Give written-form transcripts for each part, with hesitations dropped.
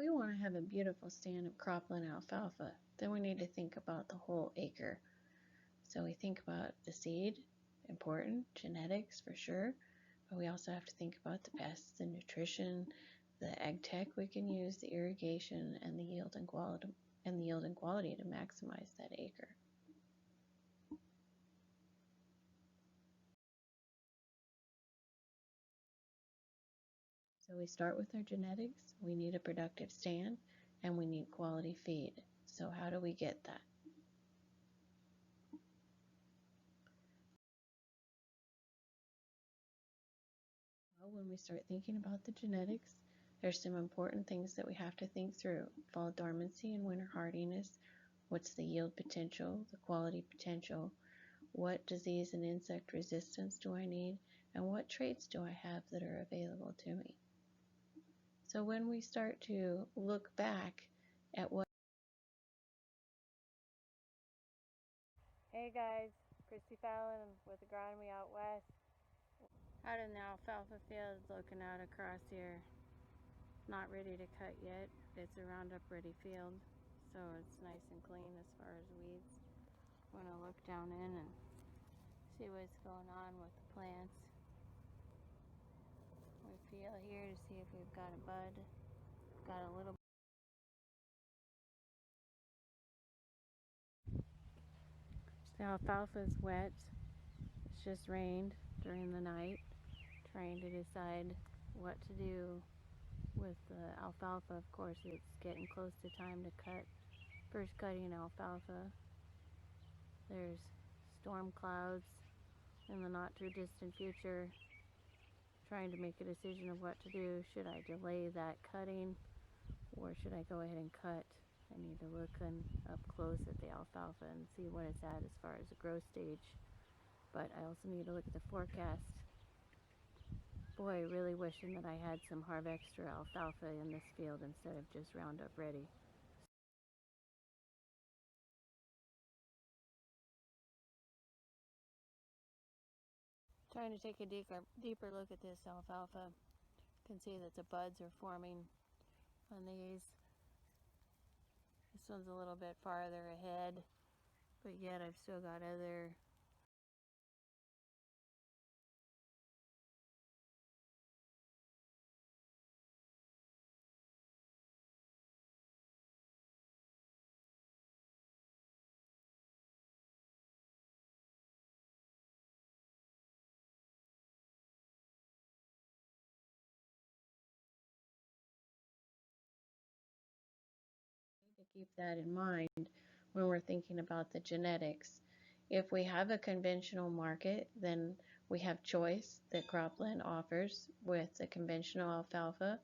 we want to have a beautiful stand of cropland alfalfa, then we need to think about the whole acre. So we think about the seed, important, genetics for sure, but we also have to think about the pests, the nutrition, the ag tech we can use, the irrigation, and the yield and quality to maximize that acre. So we start with our genetics, we need a productive stand, and we need quality feed. So how do we get that? Well, when we start thinking about the genetics, there's some important things that we have to think through. Fall dormancy and winter hardiness. What's the yield potential, the quality potential? What disease and insect resistance do I need? And what traits do I have that are available to me? So when we start to look back at what Hey guys, Christy Fallon with Agronomy Out West. Out in the alfalfa fields looking out across here. Not ready to cut yet. It's a Roundup ready field, so it's nice and clean as far as weeds. I'm gonna look down in and see what's going on with the plants. We feel here to see if we've got a bud. Got a little. The alfalfa's wet. It's just rained during the night. Trying to decide what to do with the alfalfa. Of course, it's getting close to time to cut. First cutting alfalfa. There's storm clouds in the not too distant future. Trying to make a decision of what to do. Should I delay that cutting or should I go ahead and cut? I need to look up close at the alfalfa and see what it's at as far as the growth stage. But I also need to look at the forecast. Boy, really wishing that I had some Harvextra alfalfa in this field instead of just Roundup Ready. Trying to take a deeper look at this alfalfa. You can see that the buds are forming on these. This one's a little bit farther ahead, but yet I've still got other. To keep that in mind when we're thinking about the genetics. If we have a conventional market, then we have choice that Cropland offers with the conventional alfalfa.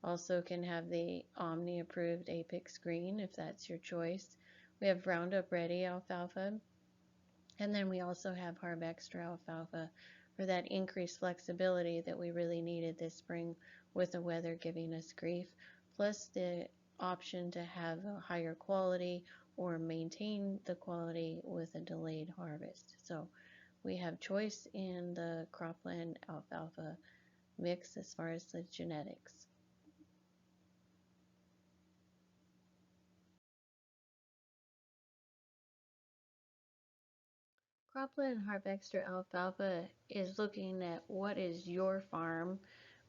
Also can have the Omni approved Apex Green if that's your choice. We have Roundup Ready alfalfa, and then we also have Harvextra alfalfa for that increased flexibility that we really needed this spring with the weather giving us grief, plus the option to have a higher quality or maintain the quality with a delayed harvest. So we have choice in the cropland alfalfa mix as far as the genetics. Cropland Harvextra alfalfa is looking at what is your farm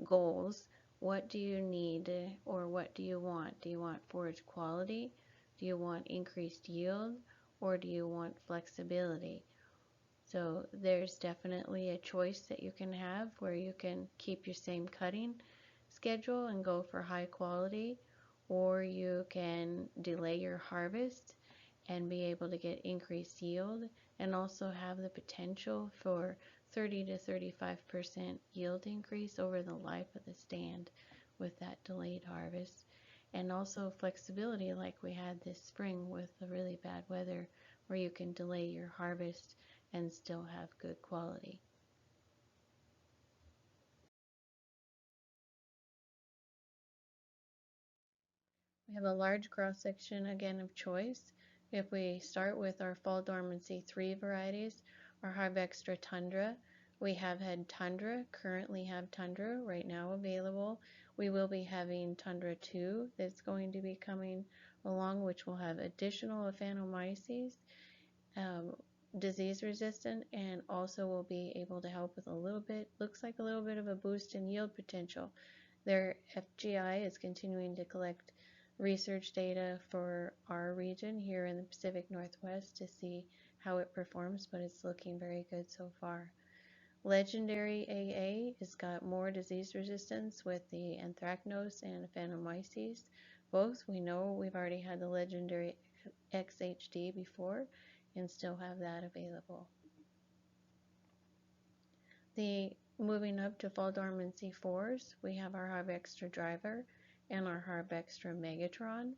goals. What do you need or what do you want? Do you want forage quality? Do you want increased yield? Or do you want flexibility? So there's definitely a choice that you can have where you can keep your same cutting schedule and go for high quality, or you can delay your harvest and be able to get increased yield and also have the potential for 30 to 35% yield increase over the life of the stand with that delayed harvest. And also flexibility like we had this spring with the really bad weather where you can delay your harvest and still have good quality. We have a large cross section again of choice. If we start with our fall dormancy 3 varieties, our Harvextra Tundra, we have had Tundra, currently have Tundra right now available. We will be having Tundra 2 that's going to be coming along, which will have additional Aphanomyces, disease resistant, and also will be able to help with a little bit, looks like a little bit of a boost in yield potential. Their FGI is continuing to collect research data for our region here in the Pacific Northwest to see how it performs, but it's looking very good so far. Legendary AA has got more disease resistance with the anthracnose and Aphanomyces. Both, we know we've already had the Legendary XHD before and still have that available. Moving up to fall dormancy 4s, we have our Harvextra Driver and our Harvextra Megatron.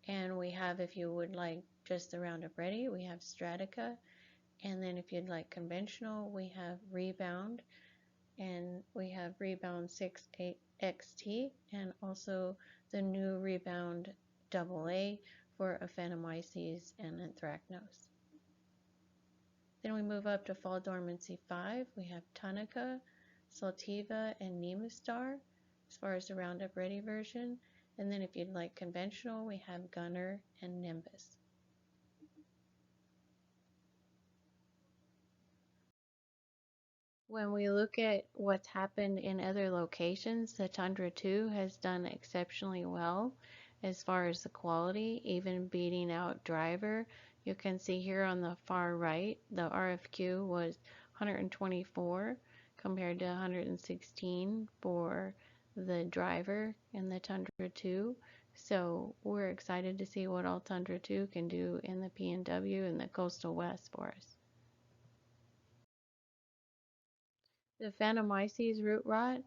And we have, if you would like just the Roundup Ready, we have Stratica. And then if you'd like conventional, we have Rebound. And we have Rebound 6 XT and also the new Rebound AA for Aphanomyces and Anthracnose. Then we move up to Fall Dormancy 5. We have Tunica, Saltiva, and Nemastar as far as the Roundup Ready version. And then if you'd like conventional, we have Gunner and Nimbus. When we look at what's happened in other locations, the Tundra 2 has done exceptionally well as far as the quality, even beating out Driver. You can see here on the far right, the RFQ was 124 compared to 116 for the Driver in the Tundra 2. So we're excited to see what all Tundra 2 can do in the PNW and the Coastal West for us. The Phantomyces root rot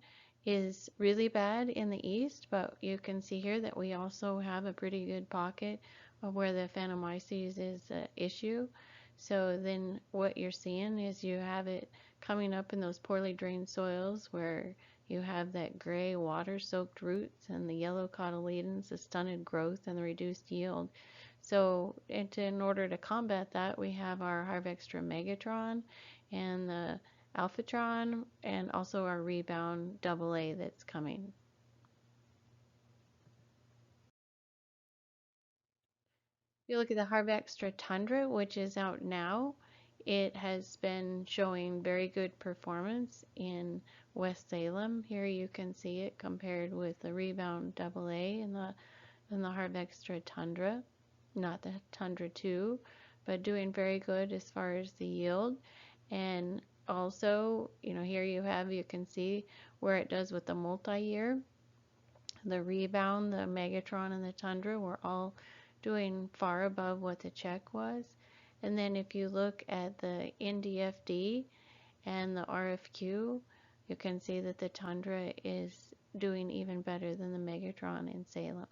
is really bad in the east, but you can see here that we also have a pretty good pocket of where the Phantomyces is an issue. So then what you're seeing is you have it coming up in those poorly drained soils where you have that gray water-soaked roots and the yellow cotyledons, the stunted growth, and the reduced yield. So in order to combat that, we have our Harvextra Megatron and the Alphatron, and also our Rebound AA that's coming. If you look at the Harvextra Tundra, which is out now, it has been showing very good performance in West Salem. Here you can see it compared with the Rebound AA and the Harvextra Tundra, not the Tundra 2, but doing very good as far as the yield. And also, here you can see where it does with the multi-year. The Rebound, the Megatron, and the Tundra were all doing far above what the check was. And then if you look at the NDFD and the RFQ, you can see that the Tundra is doing even better than the Megatron in Salem.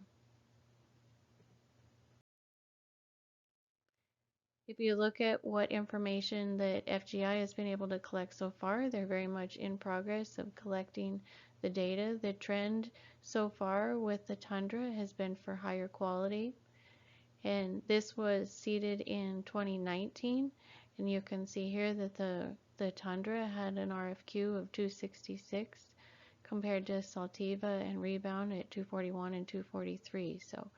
If you look at what information that FGI has been able to collect so far, they're very much in progress of collecting the data. The trend so far with the Tundra has been for higher quality, and this was seeded in 2019, and you can see here that the Tundra had an RFQ of 266 compared to Saltiva and Rebound at 241 and 243, so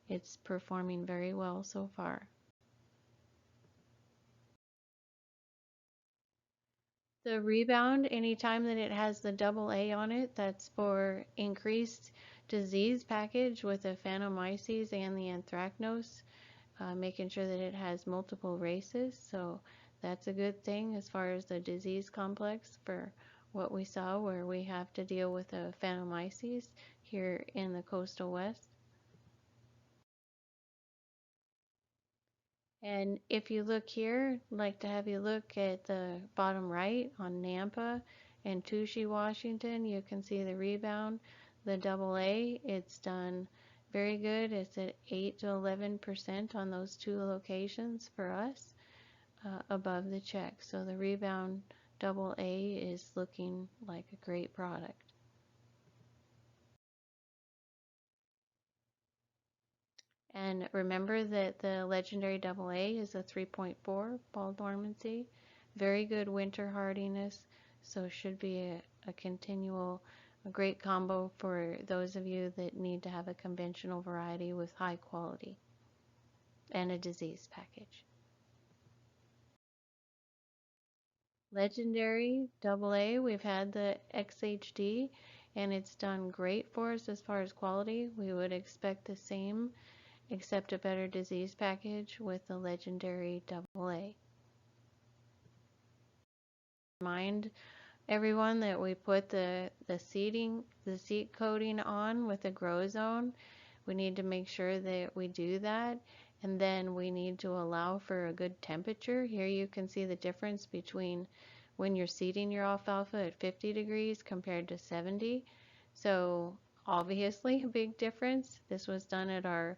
it's performing very well so far. The Rebound, anytime that it has the AA on it, that's for increased disease package with the Phantomyces and the Anthracnose, making sure that it has multiple races. So that's a good thing as far as the disease complex for what we saw where we have to deal with the Phantomyces here in the Coastal West. And if you look here, I'd like to have you look at the bottom right on Nampa and Touchy, Washington. You can see the Rebound, the AA. It's done very good. It's at 8 to 11% on those two locations for us above the check. So the Rebound AA is looking like a great product. And remember that the Legendary AA is a 3.4 ball dormancy. Very good winter hardiness, so should be a great combo for those of you that need to have a conventional variety with high quality and a disease package. Legendary AA, we've had the XHD and it's done great for us as far as quality. We would expect the same except a better disease package with the Legendary AA. Remind everyone that we put the seed coating on with the grow zone. We need to make sure that we do that, and then we need to allow for a good temperature. Here you can see the difference between when you're seeding your alfalfa at 50 degrees compared to 70. So obviously a big difference. This was done at our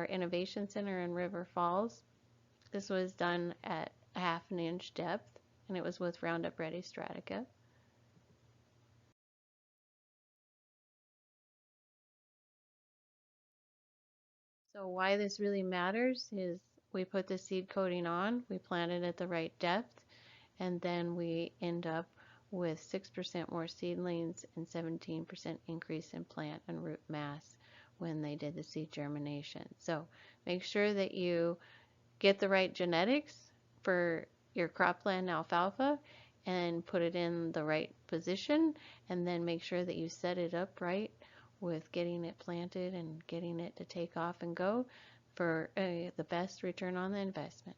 Innovation Center in River Falls. This was done at a ½ inch depth, and it was with Roundup Ready Stratica. So why this really matters is we put the seed coating on, we plant it at the right depth, and then we end up with 6% more seedlings and 17% increase in plant and root mass when they did the seed germination. So make sure that you get the right genetics for your cropland alfalfa and put it in the right position, and then make sure that you set it up right with getting it planted and getting it to take off and go for the best return on the investment.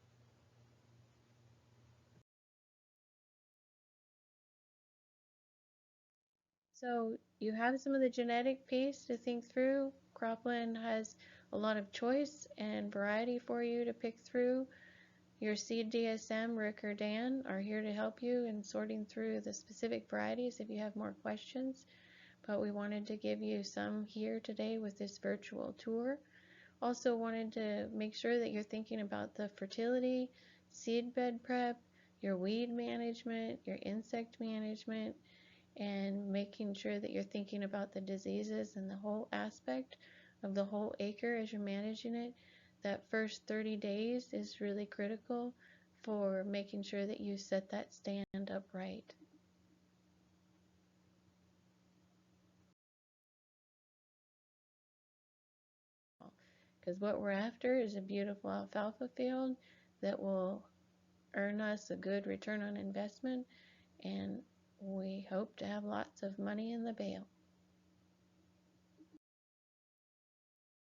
So you have some of the genetic piece to think through. Cropland has a lot of choice and variety for you to pick through. Your seed DSM, Rick or Dan, are here to help you in sorting through the specific varieties if you have more questions. But we wanted to give you some here today with this virtual tour. Also wanted to make sure that you're thinking about the fertility, seed bed prep, your weed management, your insect management, and making sure that you're thinking about the diseases and the whole aspect of the whole acre as you're managing it. That first 30 days is really critical for making sure that you set that stand up right. Because what we're after is a beautiful alfalfa field that will earn us a good return on investment, and we hope to have lots of money in the bale.